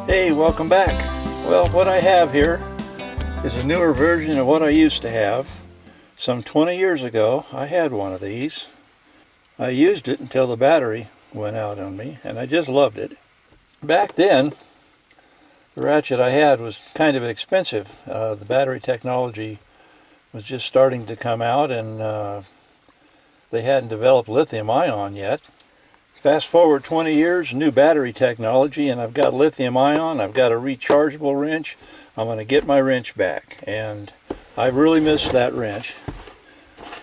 Hey, welcome back. Well, what I have here is a newer version of what I used to have. Some 20 years ago, I had one of these. I used it until the battery went out on me, and I just loved it. Back then, the ratchet I had was kind of expensive. The battery technology was just starting to come out, and they hadn't developed lithium ion yet. Fast forward 20 years, new battery technology, and I've got lithium ion, I've got a rechargeable wrench. I'm going to get my wrench back, and I really missed that wrench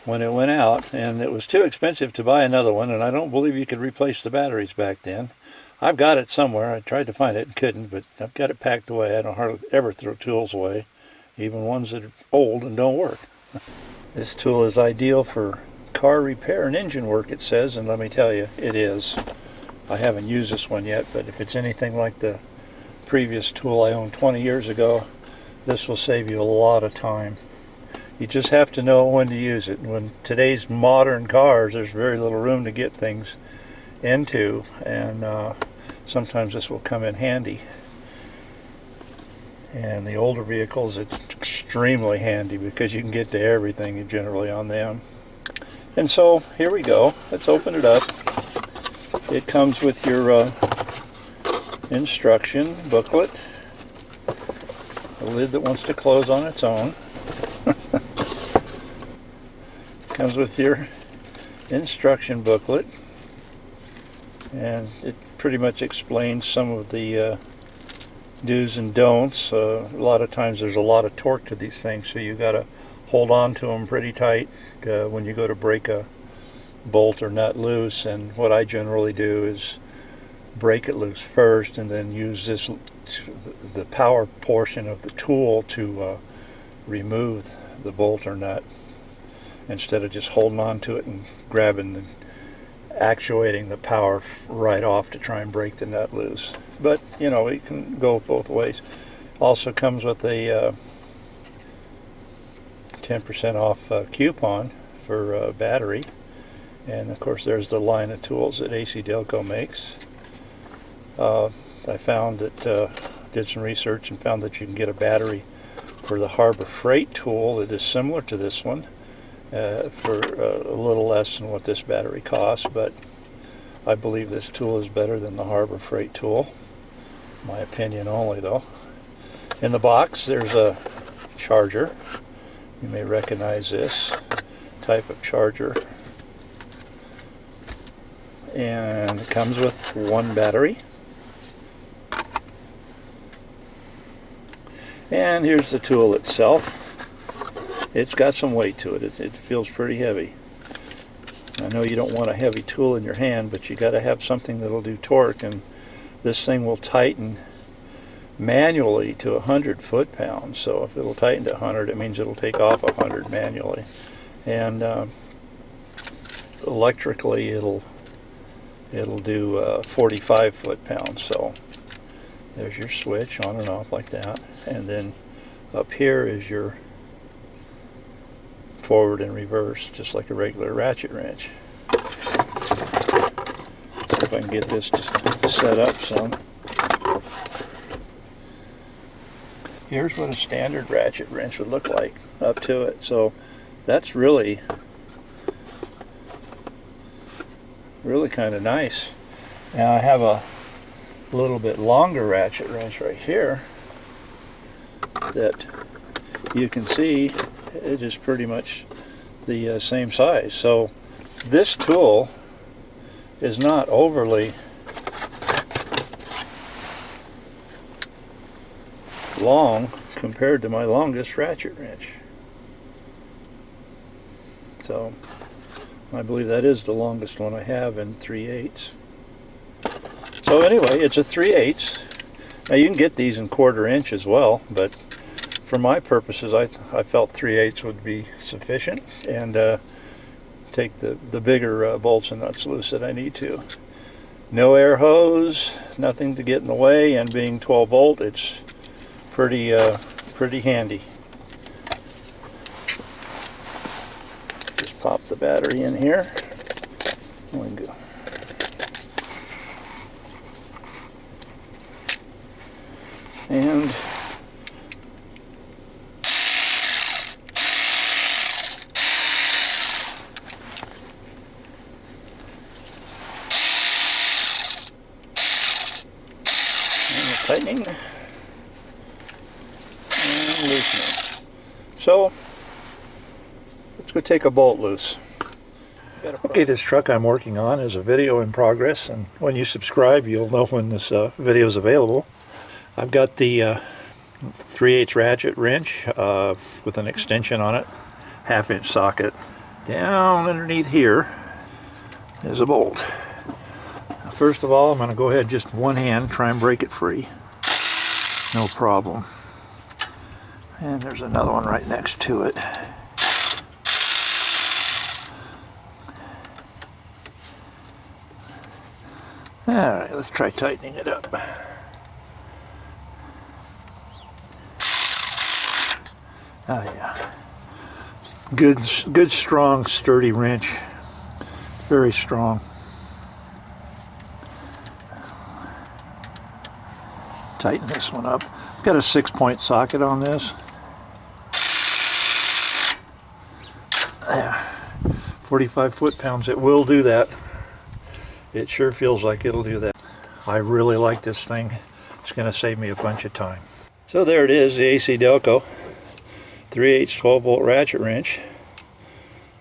when it went out, and it was too expensive to buy another one, and I don't believe you could replace the batteries back then. I've got it somewhere. I tried to find it and couldn't, but I've got it packed away. I don't hardly ever throw tools away, even ones that are old and don't work. This tool is ideal for car repair and engine work, it says, and let me tell you, it is. I haven't used this one yet, but if it's anything like the previous tool I owned 20 years ago, this will save you a lot of time. You just have to know when to use it. When today's modern cars, there's very little room to get things into, and sometimes this will come in handy. And the older vehicles, it's extremely handy because you can get to everything generally on them. And so here we go. Let's open it up. It comes with your instruction booklet, a lid that wants to close on its own. Comes with your instruction booklet, and it pretty much explains some of the do's and don'ts. A lot of times there's a lot of torque to these things, so you got to hold on to them pretty tight when you go to break a bolt or nut loose. And what I generally do is break it loose first and then use this, the power portion of the tool, to remove the bolt or nut, instead of just holding on to it and grabbing and actuating the power right off to try and break the nut loose. But you know, it can go both ways. Also comes with a 10% off coupon for battery, and of course there's the line of tools that AC Delco makes. I found that, did some research and found that you can get a battery for the Harbor Freight tool that is similar to this one for a little less than what this battery costs, but I believe this tool is better than the Harbor Freight tool. My opinion only, though. In the box there's a charger. You may recognize this type of charger. And it comes with one battery. And here's the tool itself. It's got some weight to it. It feels pretty heavy. I know you don't want a heavy tool in your hand, but you got to have something that'll do torque, and this thing will tighten manually to 100 foot-pounds. So if it'll tighten to 100, it means it'll take off 100 manually. And electrically, it'll do 45 foot-pounds. So there's your switch, on and off like that. And then up here is your forward and reverse, just like a regular ratchet wrench. See if I can get this to set up some. Here's what a standard ratchet wrench would look like up to it. So that's really kind of nice. Now I have a little bit longer ratchet wrench right here that you can see it is pretty much the same size. So this tool is not overly long compared to my longest ratchet wrench. So I believe that is the longest one I have in 3/8. So anyway, it's a 3/8. Now you can get these in 1/4 inch as well, but for my purposes I felt 3/8 would be sufficient, and take the bigger bolts and nuts loose that I need to. No air hose, nothing to get in the way, and being 12 volt, it's pretty handy. Just pop the battery in here. There we go. And tightening and loosening. So let's go take a bolt loose. Okay, this truck I'm working on is a video in progress, and when you subscribe you'll know when this video is available. I've got the 3/8 ratchet wrench with an extension on it, 1/2 inch socket. Down underneath here is a bolt. Now, first of all, I'm going to go ahead just one hand, try and break it free. No problem. And there's another one right next to it. Alright, let's try tightening it up. Oh yeah. Good, strong, sturdy wrench. Very strong. Tighten this one up. I've got a 6-point socket on this. Yeah. 45 foot-pounds. It will do that. It sure feels like it'll do that. I really like this thing. It's going to save me a bunch of time. So there it is, the AC Delco 3/8 12-volt ratchet wrench.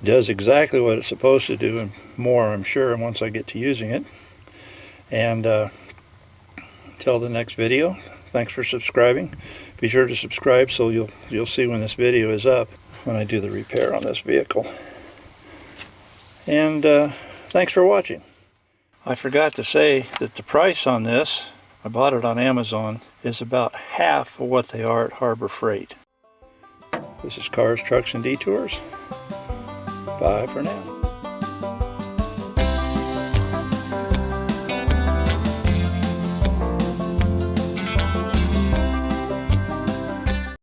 Does exactly what it's supposed to do, and more, I'm sure, once I get to using it. And until the next video, thanks for subscribing. Be sure to subscribe so you'll see when this video is up, when I do the repair on this vehicle. And thanks for watching. I forgot to say that the price on this, I bought it on Amazon, is about half of what they are at Harbor Freight. This is Cars, Trucks, and Detours. Bye for now.